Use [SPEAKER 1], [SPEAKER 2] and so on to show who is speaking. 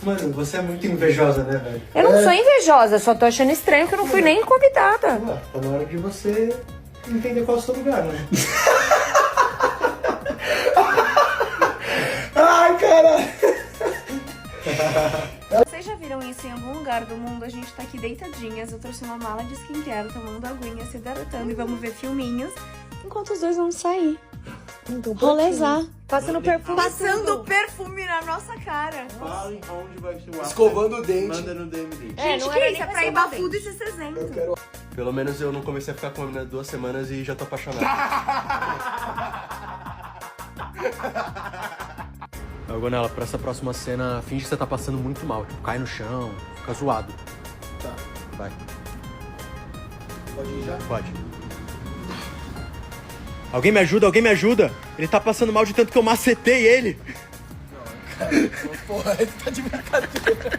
[SPEAKER 1] Mano, você é muito invejosa, né, velho?
[SPEAKER 2] Eu não sou invejosa, só tô achando estranho que eu não fui nem convidada.
[SPEAKER 1] Ué, tá na hora de você entender qual é o seu lugar, né?
[SPEAKER 3] Ai, caralho.
[SPEAKER 2] Vocês já viram isso em algum lugar do mundo? A gente tá aqui deitadinhas, eu trouxe uma mala de skincare, tomando aguinha, se hidratando e vamos ver filminhos, enquanto os dois vão sair. Rolezar.
[SPEAKER 4] Passando perfume.
[SPEAKER 2] Passando perfume na nossa cara.
[SPEAKER 5] Falem onde vai ser o
[SPEAKER 3] Escovando o dente.
[SPEAKER 5] Manda no DM.
[SPEAKER 2] Gente,
[SPEAKER 4] não
[SPEAKER 2] que
[SPEAKER 4] era
[SPEAKER 2] isso?
[SPEAKER 4] nem
[SPEAKER 2] É pra
[SPEAKER 4] pra
[SPEAKER 2] ir
[SPEAKER 4] escovar o
[SPEAKER 2] bafudo e ser sesento.
[SPEAKER 3] Eu quero...
[SPEAKER 5] Pelo menos eu não comecei a ficar com uma menina 2 semanas e já tô apaixonado. Gonela, pra essa próxima cena, finge que você tá passando muito mal. Tipo, cai no chão, fica zoado.
[SPEAKER 3] Tá.
[SPEAKER 5] Vai.
[SPEAKER 3] Pode ir já?
[SPEAKER 5] Pode. Alguém me ajuda, alguém me ajuda! Ele tá passando mal de tanto que eu macetei ele!
[SPEAKER 3] Porra, ele tá de brincadeira.